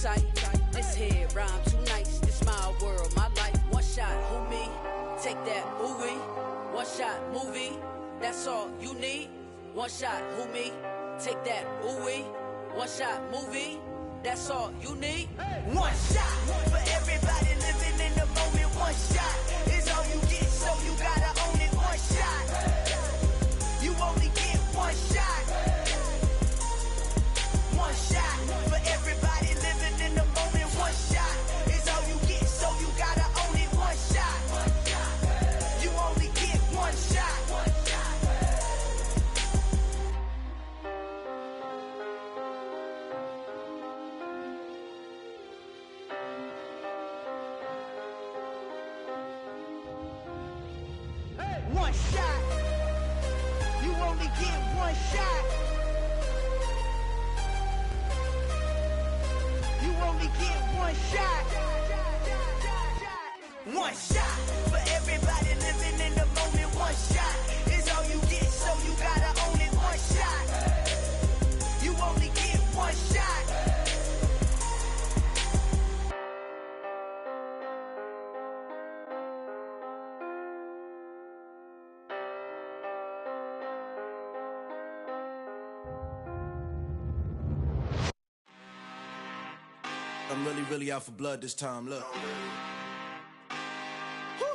sight. This head rhyme too nice. This my world, my life. One shot, who me? Take that, ooh-wee. One shot, movie. That's all you need. One shot, who me? Take that, ooh-wee. One shot, movie. That's all you need. One shot for everybody living in the moment. One shot is all you get, so you gotta own it. One shot. You only get one shot. One shot for everybody living in the moment. One shot is all you get, so you gotta own it. One shot. You only get one shot. One shot. You only get one shot. You only get one shot. One shot for everybody living in the moment. One shot is all you get, so you gotta own it. One shot. You only get one shot. I'm really out for blood this time, look. Woo.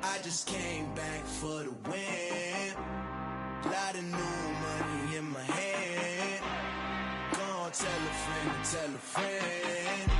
I just came back for the win. Lot of new money in my hand. Gonna tell a friend to tell a friend.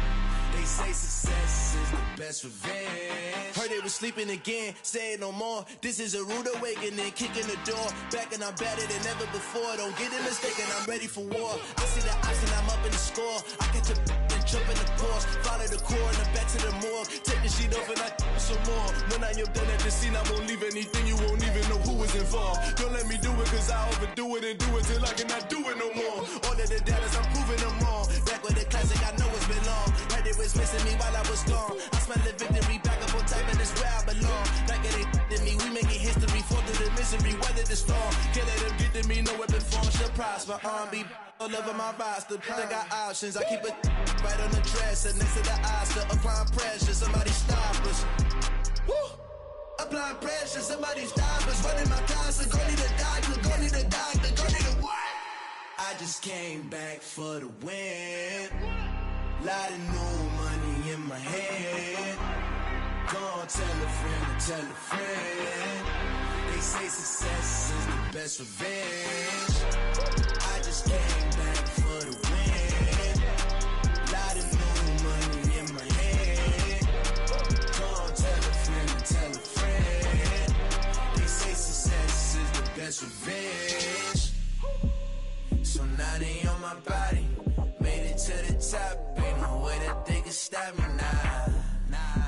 They say success is the best revenge. Heard they was sleeping again, say it no more. This is a rude awakening, kicking the door. Back and I'm better than ever before. Don't get it mistaken, I'm ready for war. I see the option, I'm up in the score. I catch a and jump in the course. Follow the core and the back to the morgue. Take the sheet off and I some more. When I am done at the scene, I won't leave anything. You won't even know who was involved. Don't let me do it, cause I overdo it and do it till I cannot do it no more. All of the doubters, I'm proving them wrong. Back with the classic, I know it's been long. Heard it was missing me while I was gone. I smell the victory back up on top, and it's where I belong. Like it ain't to me, we making history. Fall through the misery, weather the storm. Can't let them get to me, no weapon form shall prosper. Be all over my roster. I got options, I keep it right on the dresser. Next to the Oscar, applying pressure. Somebody stop us. Woo! Applying pressure, somebody stop us. Running my closet, go need a doctor, go need a doctor, go need a what? I just came back for the win. Lot of new money in my hand. Gonna tell a friend to tell a friend. They say success is the best revenge. I just came back for the win. Lot of new money in my hand. Gonna tell a friend to tell a friend. They say success is the best revenge. So now they on my body. Made it to the top. Ain't no way that they can stop me now.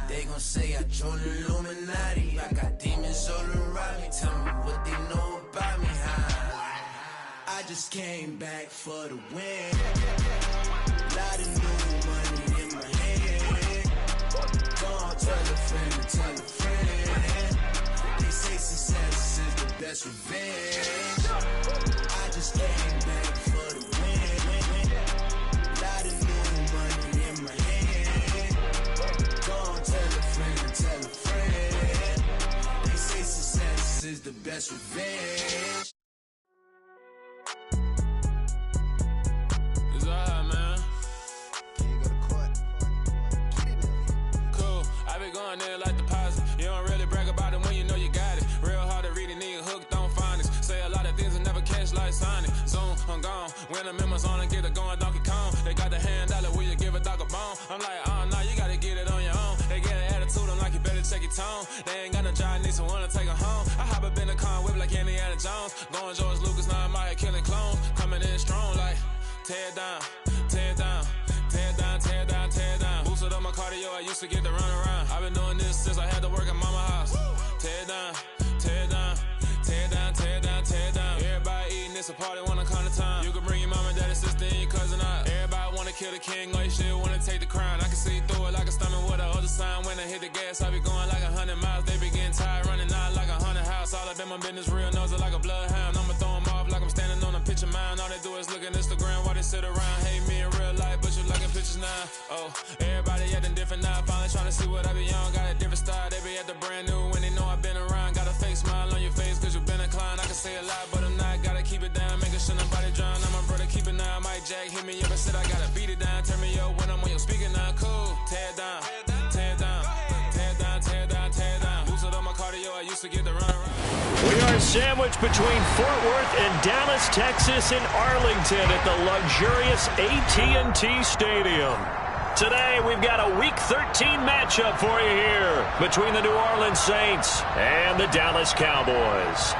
They gon' say I joined the Illuminati. I got demons all around me. Tell me what they know about me, huh? I just came back for the win. Lot of new money in my hand. Gonna tell a friend to tell a friend. They say success is the best revenge. I just came back for the win. Lot of new money in my hand. Gonna tell a friend to tell a friend. They say success is the best revenge. It's alright, man. Can you go to court? Cool. I been going there like deposit. You don't really brag about it when you know you got it. Real hard to read a nigga hooked on phonics. Say a lot of things and never catch like Sonic. Zoom, I'm gone. When the members on and get it going Donkey Kong. They got the hand dollar, will you give a dog a bone? I'm like, oh no, you gotta get it on your own. They get an attitude, I'm like, you better check your tone. They ain't got no job, need someone to take her home. I hop up in the car, whip like Indiana Jones. Going George Lucas, now I'm out here killing clones. Coming in strong like, tear down, tear down, tear down, tear down, tear down. Boosted up my cardio, I used to get to run around. I've been doing this since I had to work at mama house. Tear down, tear down, tear down, tear down, tear down. Everybody eating, it's a party, wanna come to time. You can bring your mama, daddy, sister, and your cousin out. Everybody wanna kill the king, or you shit wanna take the crown. I can see through it like a stomach with a other sign. When I hit the gas, I be going like 100 miles. They be getting tired, running out like 100 house. All up in my business, real nose it like a bloodhound. I'ma throw them off like I'm standing on a picture mound. All they do is look at Instagram while they sit around. Hate me in real life. now. Oh, everybody acting different now. Finally trying to see what I be on. Got a different style, they be at the brand new when they know I've been around. Got a fake smile on your face cause you been inclined. I can say a lot, but I'm not. Gotta keep it down, making sure nobody drown. I'm my brother, keep it now. Mike Jack hit me up and said I gotta beat it down. Turn me up when I'm on your speaker now. Cool, tear it down, tear it down, tear it down, tear it down, tear it down. Lose it on my cardio, I used to get the run around. We are sandwiched between Fort Worth and Dallas, Texas, and Arlington at the luxurious AT&T Stadium. Today, we've got a Week 13 matchup for you here between the New Orleans Saints and the Dallas Cowboys.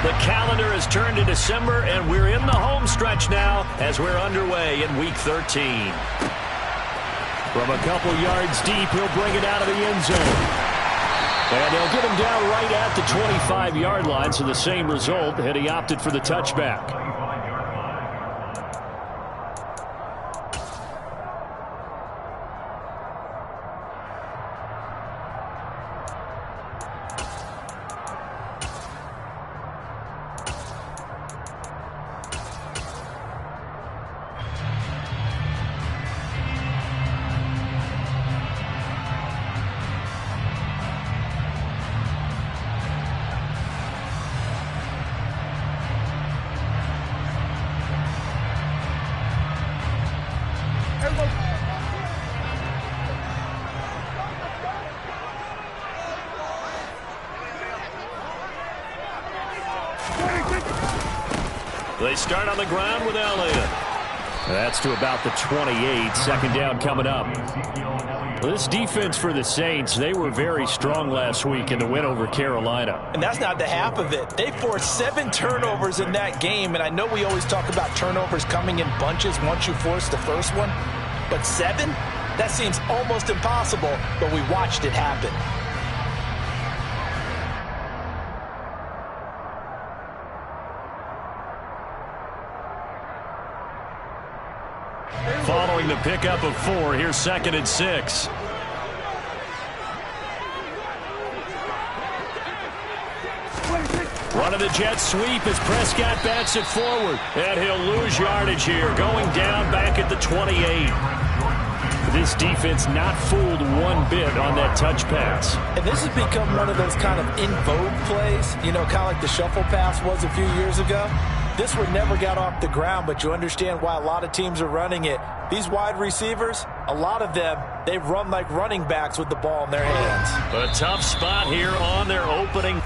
The calendar has turned to December, and we're in the home stretch now as we're underway in Week 13. From a couple yards deep, he'll bring it out of the end zone. And they'll get him down right at the 25-yard line, so the same result, and he opted for the touchback. They start on the ground with Elliott. That's to about the 28. Second down coming up. This defense for the Saints, they were very strong last week in the win over Carolina. And that's not the half of it. They forced 7 turnovers in that game, and I know we always talk about turnovers coming in bunches once you force the first one, but 7? That seems almost impossible, but we watched it happen. Following the pickup of 4, here's 2nd and 6. One of the Jets sweep as Prescott bats it forward. And he'll lose yardage here, going down back at the 28. This defense not fooled one bit on that touch pass. And this has become one of those kind of in vogue plays, you know, kind of like the shuffle pass was a few years ago. This one never got off the ground, but you understand why a lot of teams are running it. These wide receivers, a lot of them, they run like running backs with the ball in their hands. A tough spot here on their opening.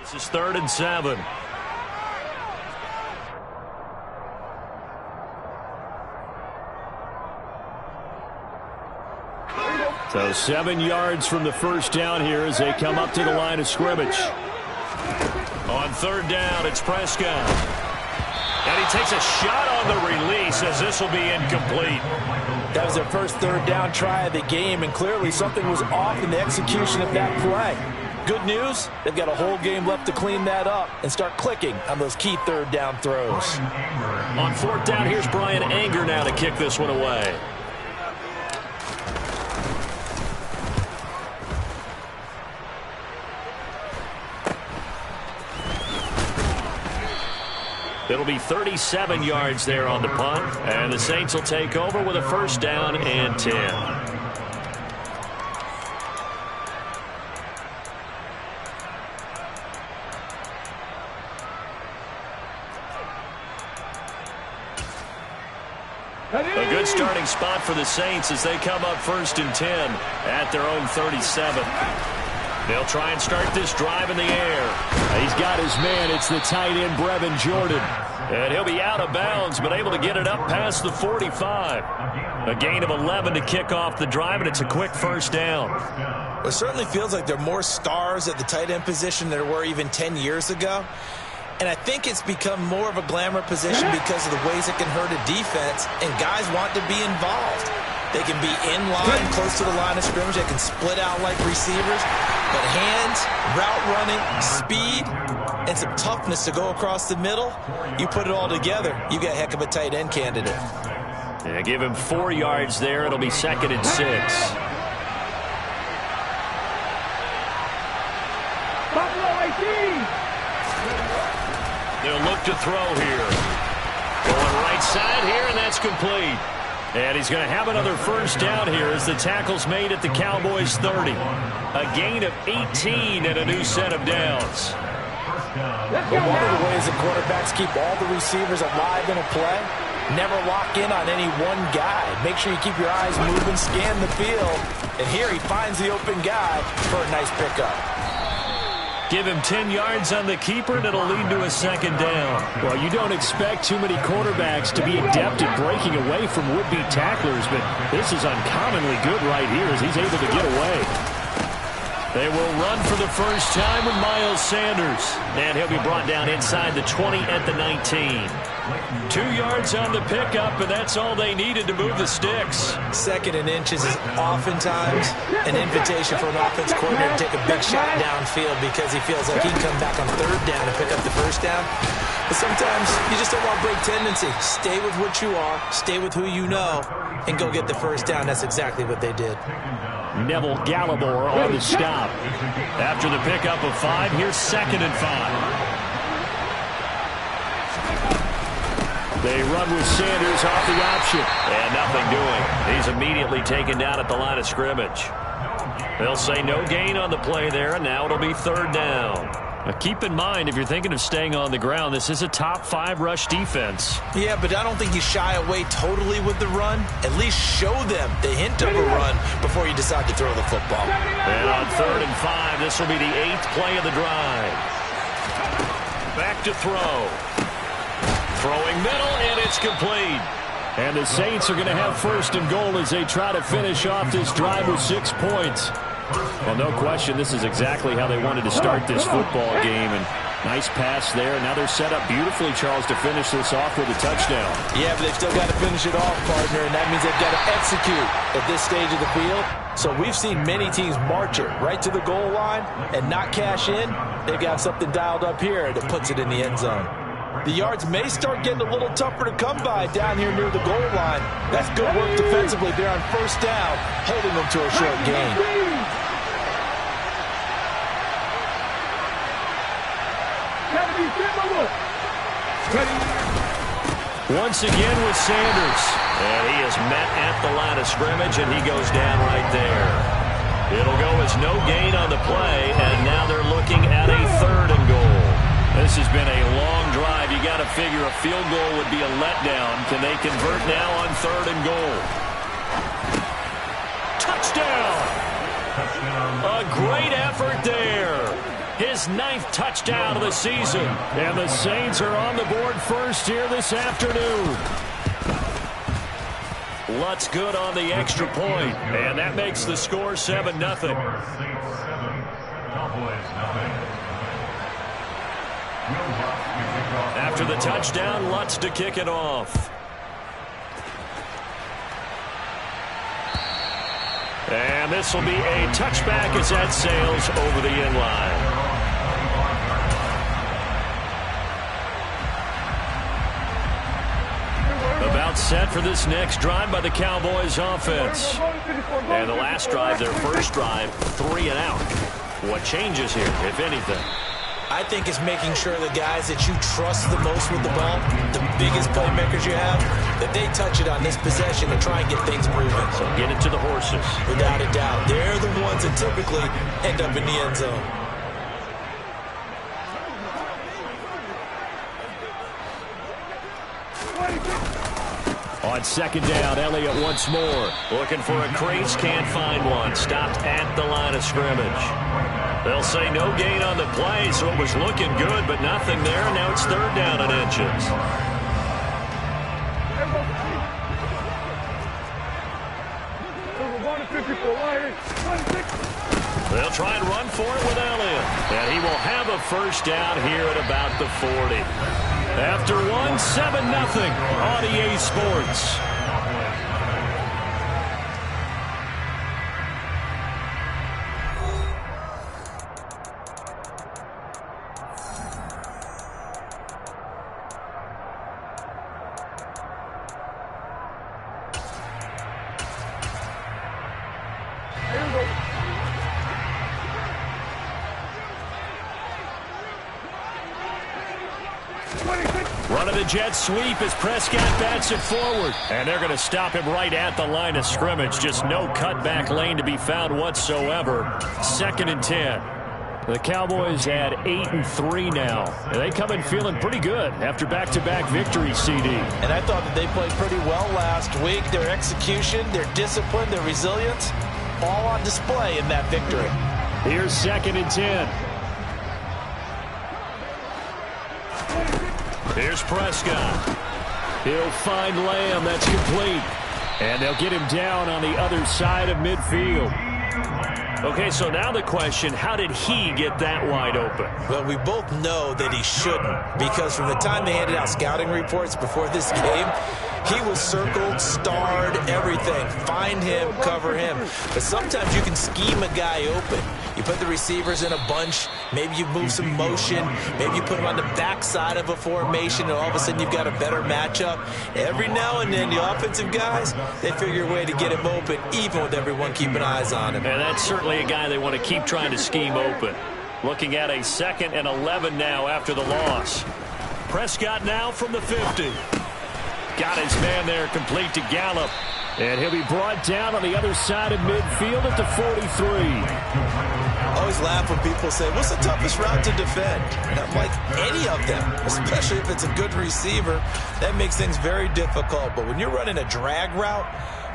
This is 3rd and 7. So 7 yards from the first down here as they come up to the line of scrimmage. On 3rd down, it's Prescott. And he takes a shot on the release as this will be incomplete. That was their first 3rd down try of the game, and clearly something was off in the execution of that play. Good news, they've got a whole game left to clean that up and start clicking on those key 3rd down throws. On 4th down, here's Brian Anger now to kick this one away. It'll be 37 yards there on the punt, and the Saints will take over with a 1st down and 10. A good starting spot for the Saints as they come up 1st and 10 at their own 37. They'll try and start this drive in the air. He's got his man. It's the tight end, Brevin Jordan. And he'll be out of bounds, but able to get it up past the 45. A gain of 11 to kick off the drive, and it's a quick first down. Well, it certainly feels like there are more stars at the tight end position than there were even 10 years ago. And I think it's become more of a glamour position because of the ways it can hurt a defense, and guys want to be involved. They can be in line, close to the line of scrimmage. They can split out like receivers. But hands, route running, speed, and some toughness to go across the middle, you put it all together, you get a heck of a tight end candidate. Yeah, give him 4 yards there. It'll be 2nd and 6. They'll look to throw here. Going right side here, and that's complete. And he's going to have another first down here as the tackle's made at the Cowboys' 30. A gain of 18 and a new set of downs. Well, one of the ways that quarterbacks keep all the receivers alive in a play, never lock in on any one guy. Make sure you keep your eyes moving, scan the field. And here he finds the open guy for a nice pickup. Give him 10 yards on the keeper, and it'll lead to a second down. Well, you don't expect too many quarterbacks to be adept at breaking away from would-be tacklers, but this is uncommonly good right here as he's able to get away. They will run for the first time with Miles Sanders, and he'll be brought down inside the 20 at the 19. 2 yards on the pickup, and that's all they needed to move the sticks. 2nd and inches is oftentimes an invitation for an offense coordinator to take a big shot downfield because he feels like he can come back on 3rd down and pick up the first down. But sometimes you just don't want break tendency. Stay with what you are, stay with who you know, and go get the first down. That's exactly what they did. Neville Gallimore on the stop. After the pickup of 5, here's 2nd and 5. They run with Sanders off the option. And nothing doing. He's immediately taken down at the line of scrimmage. They'll say no gain on the play there, and now it'll be 3rd down. Now keep in mind, if you're thinking of staying on the ground, this is a top 5 rush defense. Yeah, but I don't think you shy away totally with the run. At least show them the hint of a run before you decide to throw the football. And on 3rd and 5, this will be the 8th play of the drive. Back to throw. Throwing middle, and it's complete. And the Saints are going to have 1st and goal as they try to finish off this drive with 6 points. Well, no question, this is exactly how they wanted to start this football game. And nice pass there. Now they're set up beautifully, Charles, to finish this off with a touchdown. Yeah, but they've still got to finish it off, partner, and that means they've got to execute at this stage of the field. So we've seen many teams march it right to the goal line and not cash in. They've got something dialed up here that puts it in the end zone. The yards may start getting a little tougher to come by down here near the goal line. That's good work defensively there on 1st down, holding them to a short gain. Once again with Sanders. And he is met at the line of scrimmage, and he goes down right there. It'll go as no gain on the play, and now they're looking at a 3rd and goal. This has been a long drive. You got to figure a field goal would be a letdown. Can they convert now on 3rd and goal? Touchdown! A great effort there. His 9th touchdown of the season. And the Saints are on the board first here this afternoon. Lutz good on the extra point. And that makes the score 7-0. After the touchdown, Lutz to kick it off. And this will be a touchback as that sails over the end line. About set for this next drive by the Cowboys offense. And the last drive, their first drive, 3 and out. What changes here, if anything? I think it's making sure the guys that you trust the most with the ball, the biggest playmakers you have, that they touch it on this possession and try and get things moving. So get it to the horses. Without a doubt. They're the ones that typically end up in the end zone. On second down, Elliott once more. Looking for a crease, can't find one. Stopped at the line of scrimmage. They'll say no gain on the play, so it was looking good, but nothing there. Now it's third down and inches. They'll try and run for it with Elliott. And he will have a first down here at about the 40. After 1, 7-0 on EA Sports. Running the jet sweep as Prescott bats it forward. And they're going to stop him right at the line of scrimmage. Just no cutback lane to be found whatsoever. 2nd and 10. The Cowboys at 8-3 now. And they come in feeling pretty good after back-to-back victories, CD. And I thought that they played pretty well last week. Their execution, their discipline, their resilience, all on display in that victory. Here's 2nd and 10. Here's Prescott. He'll find Lamb. That's complete. And they'll get him down on the other side of midfield. Okay, so now the question, how did he get that wide open? Well, we both know that he shouldn't, because from the time they handed out scouting reports before this game, he was circled, starred, everything. Find him, cover him. But sometimes you can scheme a guy open. You put the receivers in a bunch. Maybe you move some motion. Maybe you put them on the backside of a formation, and all of a sudden you've got a better matchup. Every now and then, the offensive guys, they figure a way to get him open, even with everyone keeping eyes on him. And that's certainly a guy they want to keep trying to scheme open. Looking at a 2nd and 11 now after the loss. Prescott now from the 50. Got his man there, complete to Gallup. And he'll be brought down on the other side of midfield at the 43. I always laugh when people say, what's the toughest route to defend? And I'm like, any of them, especially if it's a good receiver. That makes things very difficult. But when you're running a drag route,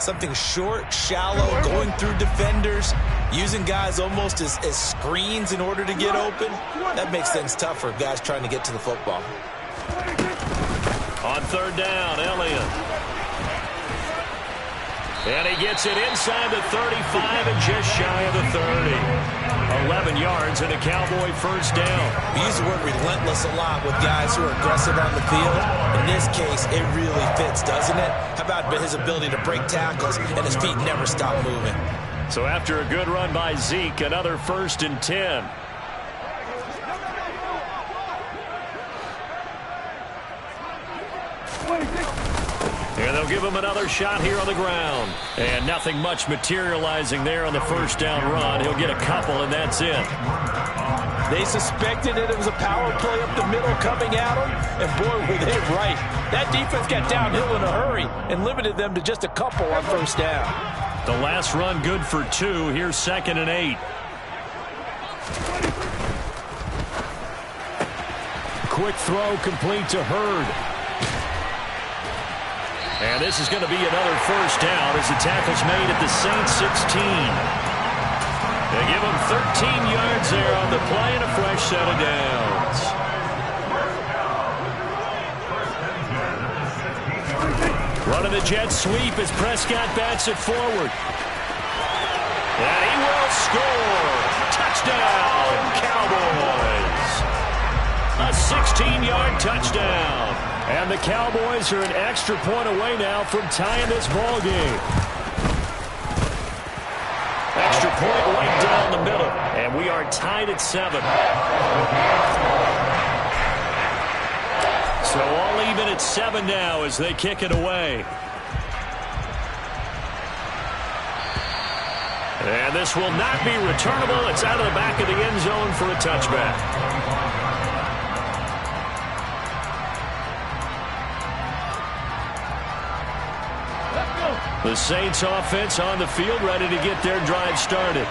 something short, shallow, going through defenders, using guys almost as screens in order to get open, that makes things tough for guys trying to get to the football. On 3rd down, Elliott. And he gets it inside the 35 and just shy of the 30. 11 yards and a Cowboy first down. We use the word relentless a lot with guys who are aggressive on the field. In this case, it really fits, doesn't it? How about his ability to break tackles and his feet never stop moving? So after a good run by Zeke, another 1st and 10. And they'll give him another shot here on the ground. And nothing much materializing there on the first down run. He'll get a couple, and that's it. They suspected that it was a power play up the middle coming at them, and boy, were they right. That defense got downhill in a hurry and limited them to just a couple on first down. The last run good for 2. Here's 2nd and 8. Quick throw complete to Hurd. And this is going to be another first down as the tackle's made at the Saints 16. They give him 13 yards there on the play and a fresh set of downs. Running the jet sweep as Prescott bats it forward. And he will score. Touchdown, Cowboys. A 16-yard touchdown. And the Cowboys are an extra point away now from tying this ball game. Extra point right down the middle. And we are tied at 7. So all even at 7 now as they kick it away. And this will not be returnable. It's out of the back of the end zone for a touchback. The Saints offense on the field ready to get their drive started.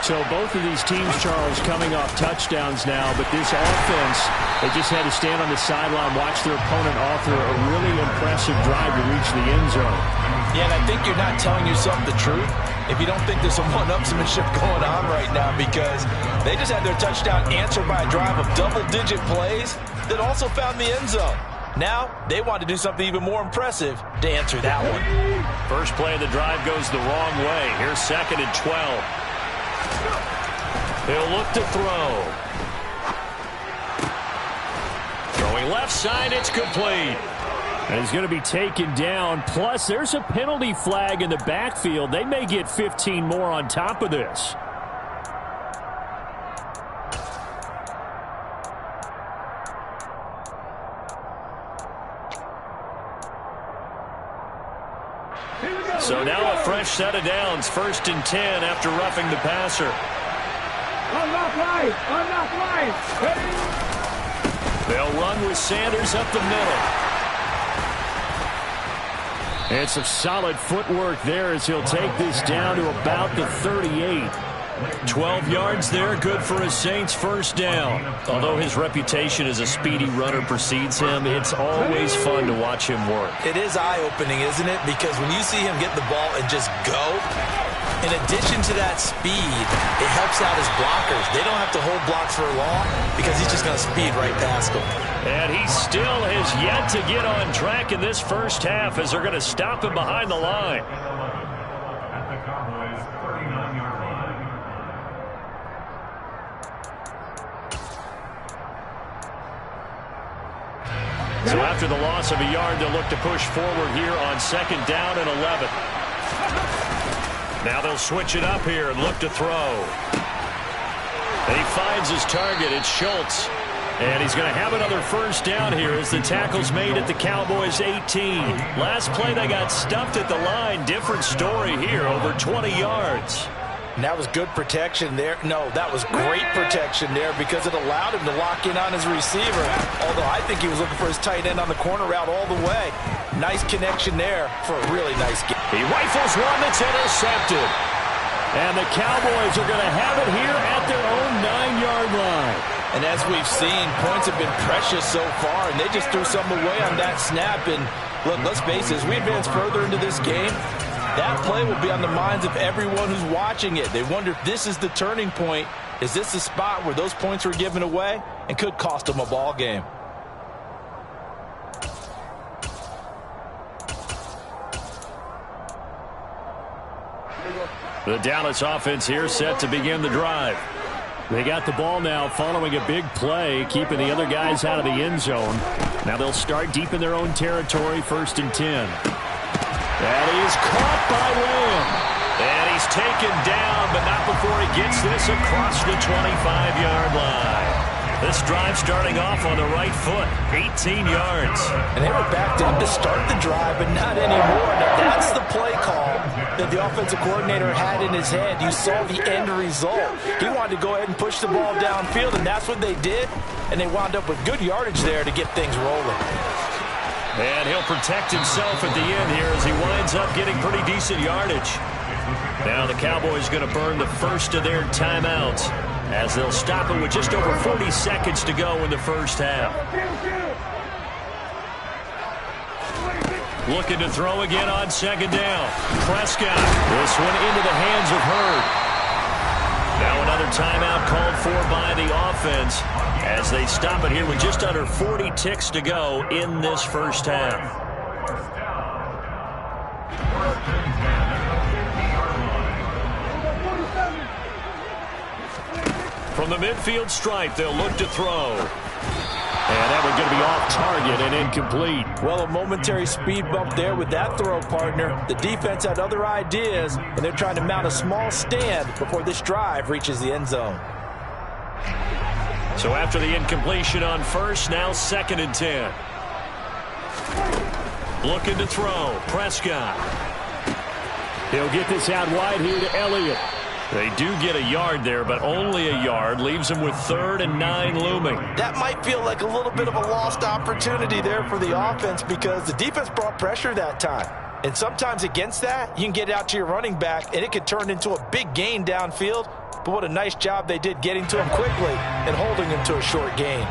So both of these teams, Charles, coming off touchdowns now, but this offense, they just had to stand on the sideline, watch their opponent author a really impressive drive to reach the end zone. Yeah, and I think you're not telling yourself the truth if you don't think there's some one-upsmanship going on right now, because they just had their touchdown answered by a drive of double-digit plays that also found the end zone. Now, they want to do something even more impressive to answer that one. First play of the drive goes the wrong way. Here's 2nd and 12. He'll look to throw. Throwing left side, it's complete. And he's going to be taken down. Plus, there's a penalty flag in the backfield. They may get 15 more on top of this. So now a fresh set of downs. 1st and 10 after roughing the passer. They'll run with Sanders up the middle. And some solid footwork there as he'll take this down to about the 38. 12 yards there, good for a Saints first down. Although his reputation as a speedy runner precedes him, it's always fun to watch him work. It is eye-opening, isn't it? Because when you see him get the ball and just go, in addition to that speed, it helps out his blockers. They don't have to hold blocks for long because he's just going to speed right past them. And he still has yet to get on track in this first half as they're going to stop him behind the line. So after the loss of a yard, they'll look to push forward here on 2nd down and 11. Now they'll switch it up here and look to throw. And he finds his target. It's Schultz. And he's going to have another first down here as the tackle's made at the Cowboys' 18. Last play, they got stuffed at the line. Different story here, over 20 yards. And that was good protection there. No, that was great protection there because it allowed him to lock in on his receiver. Although I think he was looking for his tight end on the corner route all the way. Nice connection there for a really nice game. He rifles one that's intercepted. And the Cowboys are going to have it here at their own 9-yard line. And as we've seen, points have been precious so far, and they just threw some away on that snap. And look, let's face it, as we advance further into this game, that play will be on the minds of everyone who's watching it. They wonder if this is the turning point. Is this the spot where those points were given away and could cost them a ball game? The Dallas offense here set to begin the drive. They got the ball now following a big play, keeping the other guys out of the end zone. Now they'll start deep in their own territory, 1st and 10. That is caught by Lamb. And he's taken down, but not before he gets this across the 25-yard line. This drive starting off on the right foot, 18 yards. And they were backed up to start the drive, but not anymore. Now that's the play call that the offensive coordinator had in his head. You saw the end result. He wanted to go ahead and push the ball downfield, and that's what they did. And they wound up with good yardage there to get things rolling. And he'll protect himself at the end here as he winds up getting pretty decent yardage. Now the Cowboys going to burn the first of their timeouts as they'll stop it with just over 40 seconds to go in the first half. Looking to throw again on 2nd down. Prescott. This one into the hands of Hurd. Now another timeout called for by the offense as they stop it here with just under 40 ticks to go in this first half. From the midfield stripe, they'll look to throw. And that one's going to be off target and incomplete. Well, a momentary speed bump there with that throw, partner. The defense had other ideas, and they're trying to mount a small stand before this drive reaches the end zone. So after the incompletion on first, now 2nd and 10. Looking to throw. Prescott. He'll get this out wide here to Elliott. They do get a yard there, but only a yard. Leaves them with 3rd and 9 looming. That might feel like a little bit of a lost opportunity there for the offense because the defense brought pressure that time. And sometimes against that, you can get out to your running back, and it could turn into a big gain downfield. but what a nice job they did getting to him quickly and holding him to a short gain.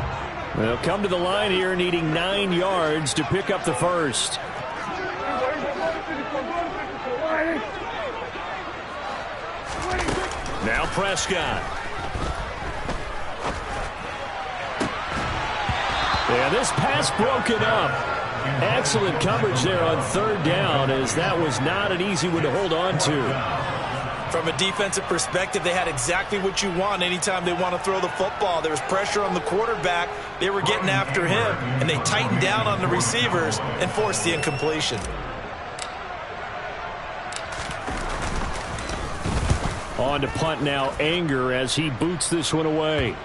They'll come to the line here needing 9 yards to pick up the first. Now Prescott. Yeah, this pass broken up. Excellent coverage there on 3rd down, as that was not an easy one to hold on to. From a defensive perspective, they had exactly what you want anytime they want to throw the football. There was pressure on the quarterback. They were getting after him, and they tightened down on the receivers and forced the incompletion. On to punt now, Anger, as he boots this one away.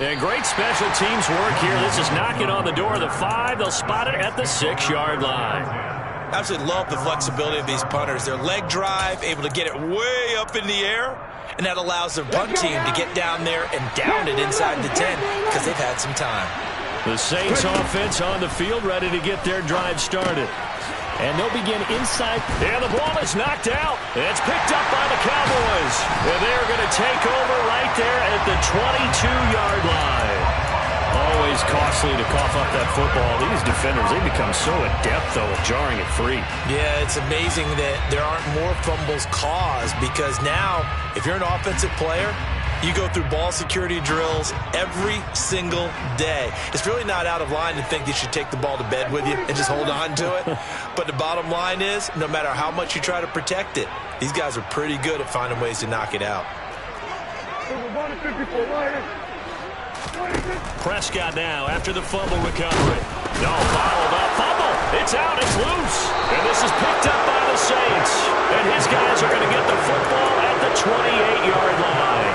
And great special teams work here. This is knocking on the door of the 5. They'll spot it at the 6-yard line. Absolutely love the flexibility of these punters. Their leg drive, able to get it way up in the air, and that allows their punt team to get down there and down it inside the 10 because they've had some time. The Saints offense on the field, ready to get their drive started. And they'll begin inside. And the ball is knocked out. It's picked up by the Cowboys. And they're going to take over right there at the 22-yard line. Always costly to cough up that football. These defenders, they become so adept, though, at jarring it free. Yeah, it's amazing that there aren't more fumbles caused, because now, if you're an offensive player, you go through ball security drills every single day. It's really not out of line to think you should take the ball to bed with you and just hold on to it. But the bottom line is, no matter how much you try to protect it, these guys are pretty good at finding ways to knock it out. Prescott now after the fumble recovery. No, followed up. Fumble. It's out. It's loose. And this is picked up by the Saints. And his guys are going to get the football at the 28-yard line.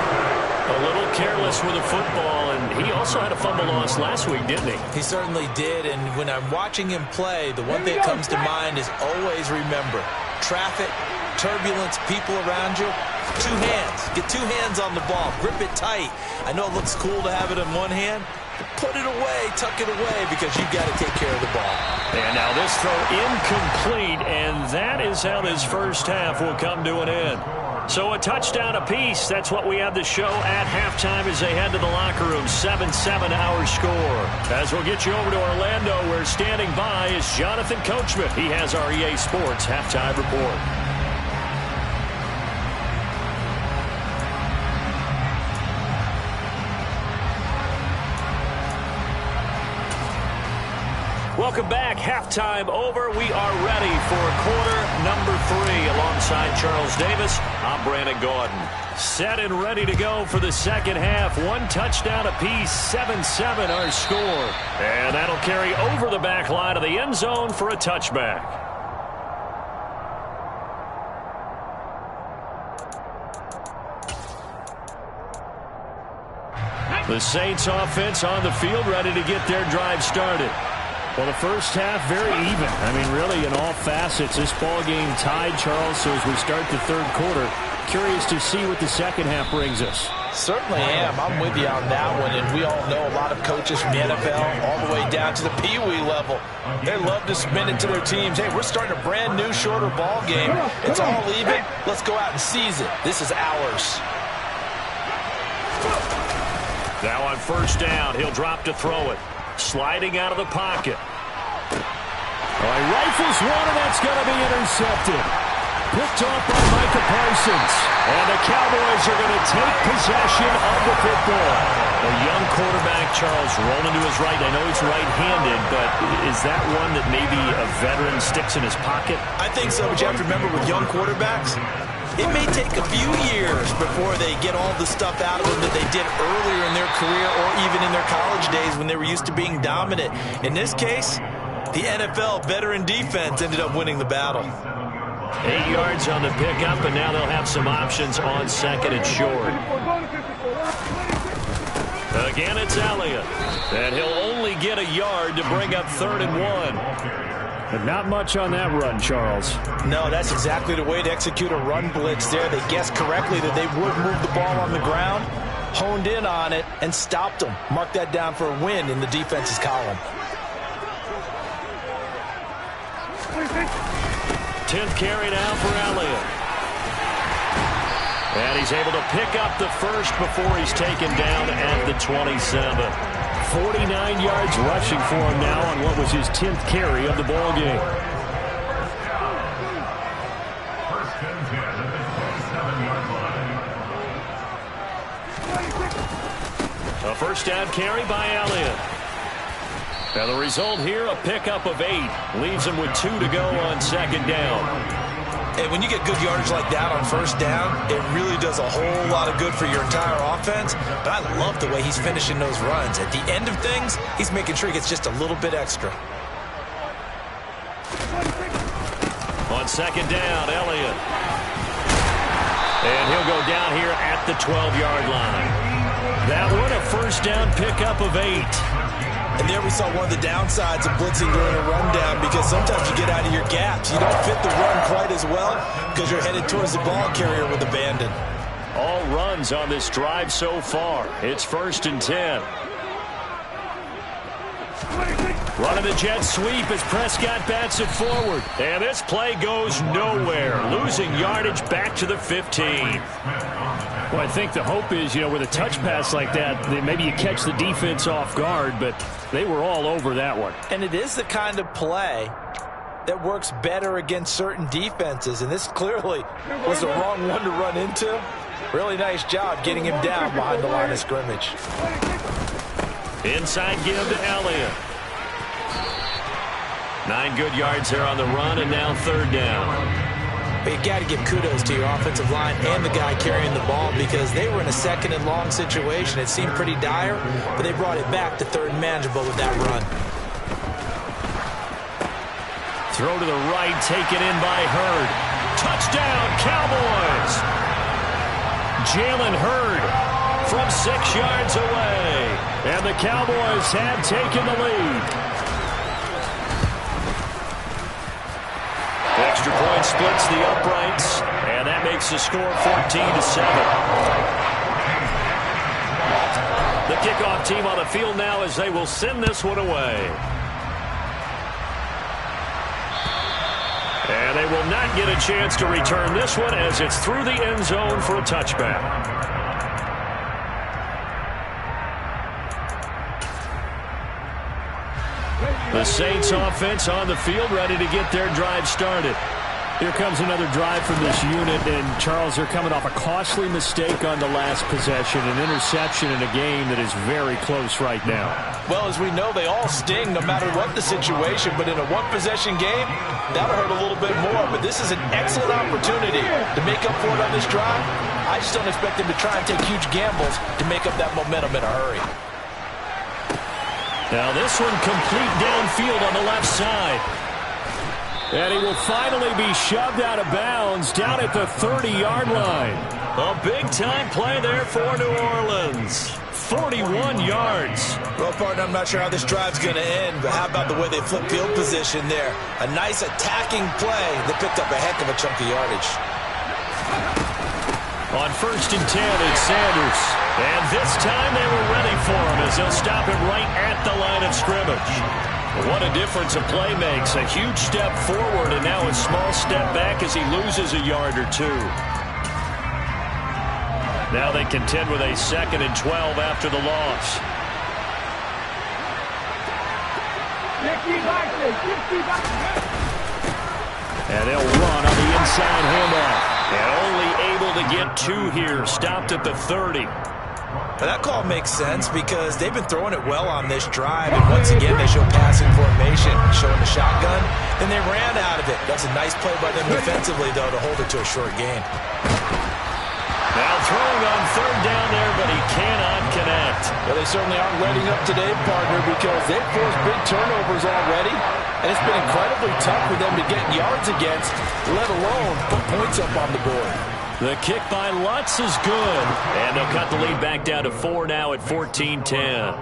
A little careless with the football, and he also had a fumble loss last week, didn't he? He certainly did, and when I'm watching him play, the one thing that comes to mind is always remember, traffic, turbulence, people around you, 2 hands. Get 2 hands on the ball. Grip it tight. I know it looks cool to have it in one hand, but put it away, tuck it away, because you've got to take care of the ball. And now this throw incomplete, and that is how this first half will come to an end. So a touchdown apiece. That's what we have the show at halftime as they head to the locker room. 7-7 our score. As we'll get you over to Orlando, where standing by is Jonathan Coachman. He has our EA Sports halftime report. Welcome back. Halftime over. We are ready for quarter number 3. Alongside Charles Davis, I'm Brandon Gordon. Set and ready to go for the second half. 1 touchdown apiece. 7-7 our score. And that'll carry over the back line of the end zone for a touchback. The Saints offense on the field, ready to get their drive started. Well, the first half, very even. I mean, really, in all facets, this ball game tied, Charles. So as we start the third quarter, curious to see what the second half brings us. Certainly am. I'm with you on that one. And we all know a lot of coaches from the NFL all the way down to the Pee-wee level. They love to submit it to their teams. Hey, we're starting a brand new, shorter ball game. It's all even. Let's go out and seize it. This is ours. Now on first down, he'll drop to throw it. Sliding out of the pocket. All right, rifles one, and that's going to be intercepted. Picked off by Micah Parsons. And the Cowboys are going to take possession of the football. A young quarterback, Charles, rolling to his right. I know he's right-handed, but is that one that maybe a veteran sticks in his pocket? I think so, but you have to remember with young quarterbacks, it may take a few years before they get all the stuff out of them that they did earlier in their career or even in their college days when they were used to being dominant. In this case, the NFL veteran defense ended up winning the battle. 8 yards on the pickup, and now they'll have some options on second and short. Again, it's Elliott. And he'll only get a yard to bring up 3rd and 1. But not much on that run, Charles. No, that's exactly the way to execute a run blitz there. They guessed correctly that they would move the ball on the ground, honed in on it, and stopped them. Mark that down for a win in the defense's column. 10th carry now for Elliott. And he's able to pick up the first before he's taken down at the 27. 49 yards rushing for him now on what was his 10th carry of the ball game. A first down carry by Elliott. And the result here, a pickup of 8. Leaves him with 2 to go on second down. And when you get good yardage like that on first down, it really does a whole lot of good for your entire offense. But I love the way he's finishing those runs. At the end of things, he's making sure he gets just a little bit extra. On second down, Elliott. And he'll go down here at the 12-yard line. That one, a first down pickup of 8. And there we saw one of the downsides of blitzing during a rundown, because sometimes you get out of your gaps. You don't fit the run quite as well because you're headed towards the ball carrier with abandon. All runs on this drive so far. It's 1st and 10. Running the jet sweep as Prescott bats it forward. And this play goes nowhere. Losing yardage back to the 15. Well, I think the hope is, with a touch pass like that, maybe you catch the defense off guard, but they were all over that one. And it is the kind of play that works better against certain defenses, and this clearly was the wrong one to run into. Really nice job getting him down behind the line of scrimmage. Inside give to Elliott. 9 good yards there on the run, and now 3rd down. But you got to give kudos to your offensive line and the guy carrying the ball, because they were in a 2nd and long situation. It seemed pretty dire, but they brought it back to 3rd and manageable with that run. Throw to the right, taken in by Hurd. Touchdown, Cowboys! Jalen Hurd from 6 yards away. And the Cowboys have taken the lead. Extra point splits the uprights, and that makes the score 14-7. The kickoff team on the field now as they will send this one away. And they will not get a chance to return this one as it's through the end zone for a touchback. The Saints offense on the field, ready to get their drive started. Here comes another drive from this unit, and Charles, they're coming off a costly mistake on the last possession, an interception in a game that is very close right now. Well, as we know, they all sting no matter what the situation, but in a one-possession game, that'll hurt a little bit more. But this is an excellent opportunity to make up for it on this drive. I just don't expect them to try and take huge gambles to make up that momentum in a hurry. Now this one complete downfield on the left side. And he will finally be shoved out of bounds down at the 30-yard line. A big-time play there for New Orleans. 41 yards. Well, partner, I'm not sure how this drive's going to end, but how about the way they flip field position there? A nice attacking play that picked up a heck of a chunk of yardage. On 1st and 10, it's Sanders. And this time they were ready for him as they'll stop him right at the line of scrimmage. What a difference a play makes. A huge step forward and now a small step back as he loses a yard or 2. Now they contend with a 2nd and 12 after the loss. And they'll run on the inside handoff. And only able to get 2 here. Stopped at the 30. Now that call makes sense because they've been throwing it well on this drive. And once again, they show passing formation, showing the shotgun. Then they ran out of it. That's a nice play by them defensively, though, to hold it to a short gain. Now throwing on 3rd down there, but he cannot connect. Well, they certainly aren't letting up today, partner, because they've forced big turnovers already. And it's been incredibly tough for them to get yards against, let alone put points up on the board. The kick by Lutz is good. And they'll cut the lead back down to 4 now at 14-10.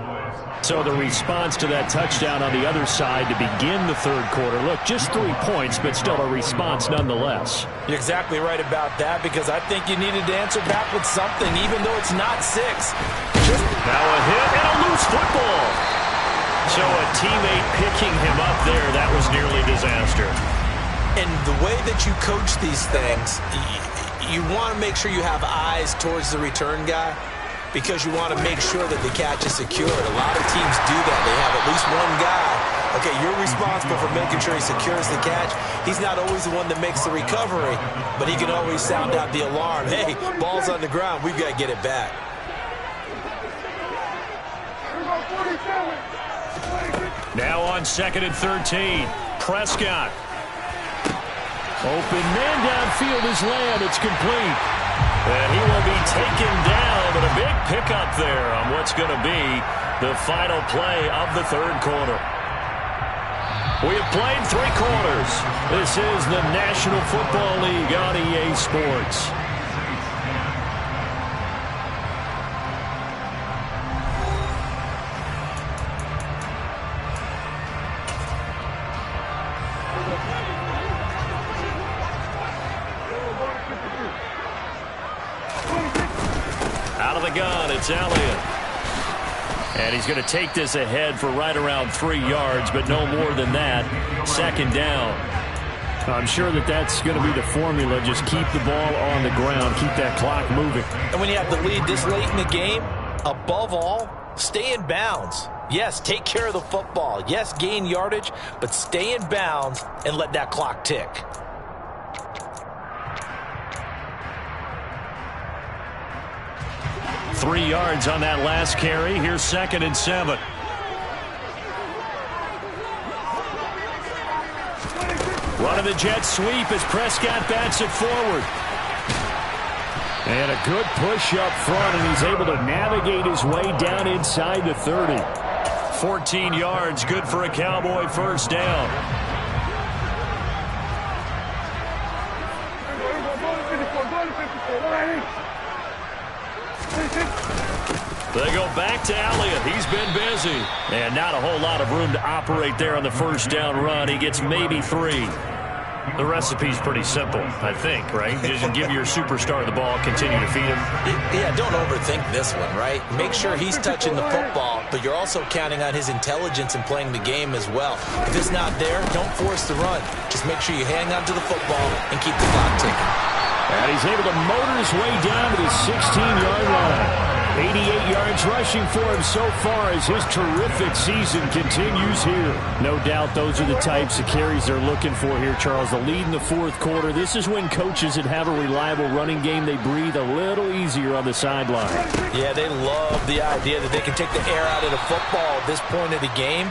So the response to that touchdown on the other side to begin the 3rd quarter. Look, just 3 points, but still a response nonetheless. You're exactly right about that, because I think you needed to answer back with something, even though it's not 6. Now a hit and a loose football. So a teammate picking him up there, that was nearly disaster. And the way that you coach these things, you want to make sure you have eyes towards the return guy because you want to make sure that the catch is secured. A lot of teams do that. They have at least one guy. Okay, you're responsible for making sure he secures the catch. He's not always the one that makes the recovery, but he can always sound out the alarm. Hey, ball's on the ground. We've got to get it back. Now on 2nd and 13, Prescott. Open man downfield is Lamb. It's complete. And he will be taken down, but a big pickup there on what's going to be the final play of the third quarter. We have played 3 quarters. This is the National Football League on EA Sports. Out of the gun, it's Elliott. And he's going to take this ahead for right around 3 yards, but no more than that. 2nd down. I'm sure that that's going to be the formula. Just keep the ball on the ground. Keep that clock moving. And when you have the lead this late in the game, above all, stay in bounds. Yes, take care of the football. Yes, gain yardage, but stay in bounds and let that clock tick. Three yards on that last carry. Here's 2nd and 7. Running the jet sweep as Prescott bats it forward. And a good push up front, and he's able to navigate his way down inside the 30. 14 yards, good for a Cowboy first down. They go back to Elliott. He's been busy. And not a whole lot of room to operate there on the first down run. He gets maybe 3. The recipe's pretty simple, I think, right? Just give your superstar the ball, continue to feed him. Yeah, don't overthink this one, right? Make sure he's touching the football, but you're also counting on his intelligence in playing the game as well. If it's not there, don't force the run. Just make sure you hang on to the football and keep the clock ticking. And he's able to motor his way down to the 16-yard line. 88 yards rushing for him so far as his terrific season continues here. No doubt those are the types of carries they're looking for here, Charles. The lead in the fourth quarter. This is when coaches that have a reliable running game, they breathe a little easier on the sideline. Yeah, they love the idea that they can take the air out of the football at this point of the game.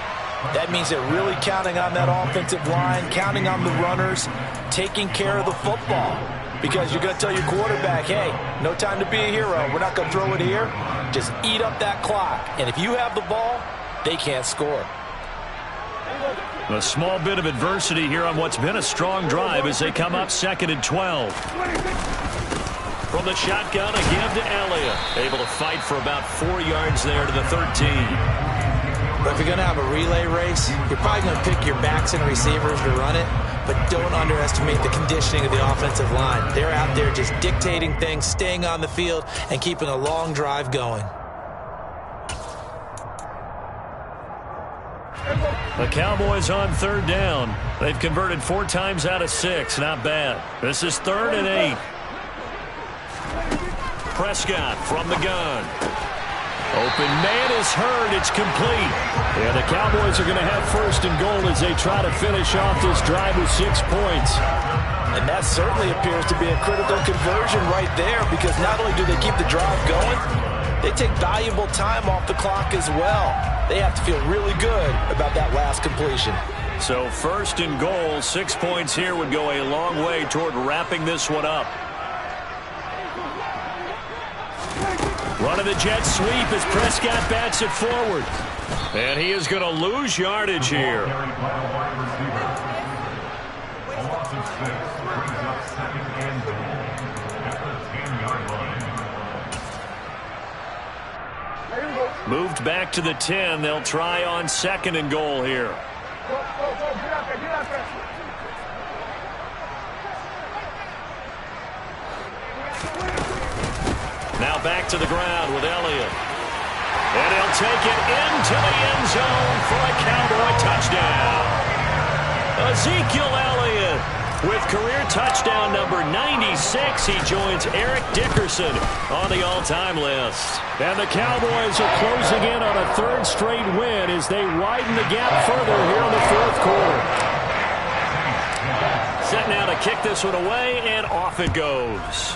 That means they're really counting on that offensive line, counting on the runners, taking care of the football. Because you're going to tell your quarterback, hey, no time to be a hero. We're not going to throw it here. Just eat up that clock. And if you have the ball, they can't score. A small bit of adversity here on what's been a strong drive as they come up 2nd and 12. From the shotgun, again to Elliott. Able to fight for about 4 yards there to the 13. But if you're going to have a relay race, you're probably going to pick your backs and receivers to run it. But don't underestimate the conditioning of the offensive line. They're out there just dictating things, staying on the field, and keeping a long drive going. The Cowboys on 3rd down. They've converted 4 times out of 6. Not bad. This is 3rd and 8. Prescott from the gun. Open man is heard. It's complete. And the Cowboys are going to have 1st and goal as they try to finish off this drive with 6 points. And that certainly appears to be a critical conversion right there, because not only do they keep the drive going, they take valuable time off the clock as well. They have to feel really good about that last completion. So 1st and goal, 6 points here would go a long way toward wrapping this one up. Running the jet sweep as Prescott bats it forward. And he is going to lose yardage here. Moved back to the 10. They'll try on 2nd and goal here. Now back to the ground with Elliott. And he'll take it into the end zone for a Cowboy touchdown. Ezekiel Elliott with career touchdown number 96 6. He joins Eric Dickerson on the all-time list. And the Cowboys are closing in on a third straight win as they widen the gap further here in the fourth quarter. Set now to kick this one away, and off it goes.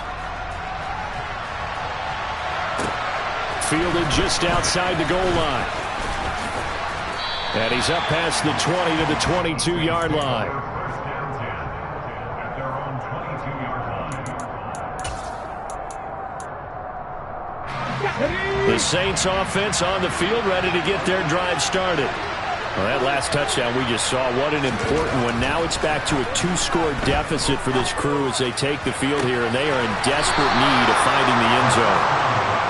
Fielded just outside the goal line. And he's up past the 20 to the 22-yard line. The Saints offense on the field, ready to get their drive started. Well, that last touchdown we just saw, what an important one. Now it's back to a 2-score deficit for this crew as they take the field here, and they are in desperate need of finding the end zone.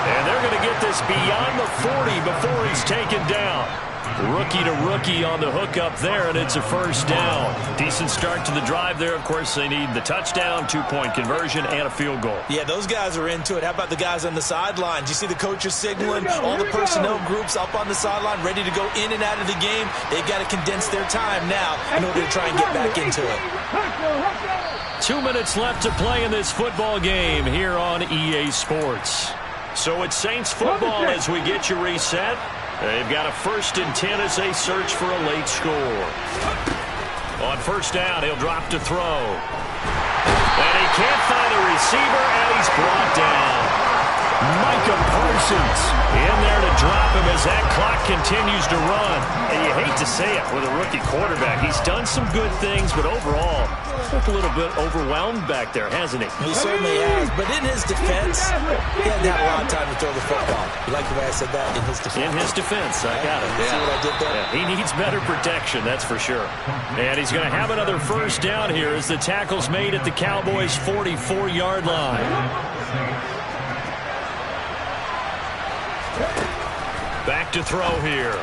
And they're going to get this beyond the 40 before he's taken down. Rookie to rookie on the hook up there, and it's a first down. Decent start to the drive there. Of course, they need the touchdown, 2-point conversion, and a field goal. Yeah, those guys are into it. How about the guys on the sidelines? You see the coaches signaling, all the personnel groups up on the sideline ready to go in and out of the game. They've got to condense their time now in order to try and get back into it. 2 minutes left to play in this football game here on EA Sports. So it's Saints football as we get you reset. They've got a 1st and 10 as they search for a late score. On first down, he'll drop to throw. And he can't find a receiver, and he's brought down. Micah Parsons in there to drop him as that clock continues to run. And you hate to say it with a rookie quarterback. He's done some good things, but overall, looked a little bit overwhelmed back there, hasn't he? He certainly has. But in his defense, he hasn't had a lot of time to throw the football. You like the way I said that? In his defense. In his defense, I got it. See what I did there? Yeah, he needs better protection, that's for sure. And he's going to have another first down here as the tackle's made at the Cowboys' 44-yard line. Back to throw here.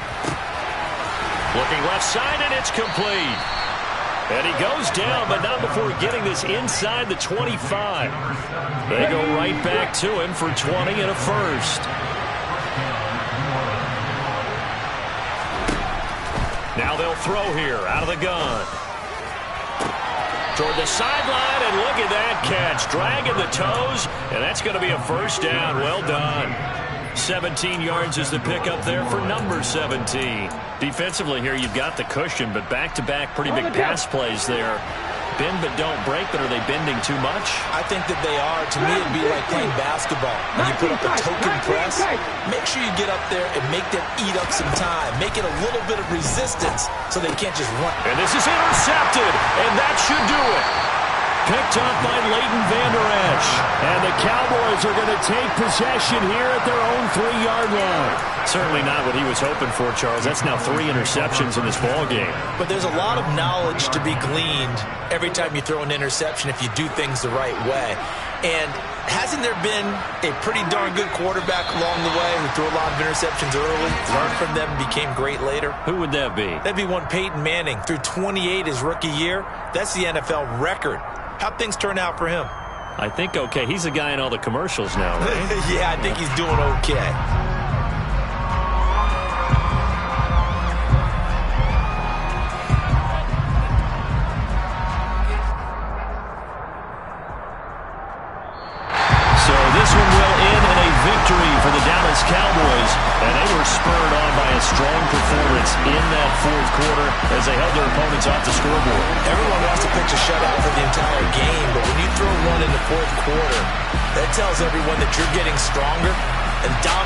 Looking left side, and it's complete. And he goes down, but not before getting this inside the 25. They go right back to him for 20 and a first. Now they'll throw here out of the gun. Toward the sideline, and look at that catch. Dragging the toes, and that's going to be a first down. Well done. 17 yards is the pickup there for number 17. Defensively here, you've got the cushion, but back-to-back pretty big pass plays there. Bend but don't break, but are they bending too much? I think that they are. To me, it'd be like playing basketball. When you put up a token press, make sure you get up there and make them eat up some time. Make it a little bit of resistance so they can't just run. And this is intercepted, and that should do it. Picked up by Leighton Vander Esch. And the Cowboys are going to take possession here at their own 3-yard line. Certainly not what he was hoping for, Charles. That's now 3 interceptions in this ball game. But there's a lot of knowledge to be gleaned every time you throw an interception if you do things the right way. And hasn't there been a pretty darn good quarterback along the way who threw a lot of interceptions early, learned from them, became great later? Who would that be? That'd be one Peyton Manning. Threw 28 his rookie year. That's the NFL record. How'd things turn out for him? I think okay. He's a guy in all the commercials now, right? Yeah, I think he's doing okay. So this one will end in a victory for the Dallas Cowboys, and they were spurred on by a strong performance in that fourth quarter as they held their opponents off the scoreboard. Everyone wants to pitch a shutout for the entire game, but when you throw one in the fourth quarter, that tells everyone that you're getting stronger and dominating.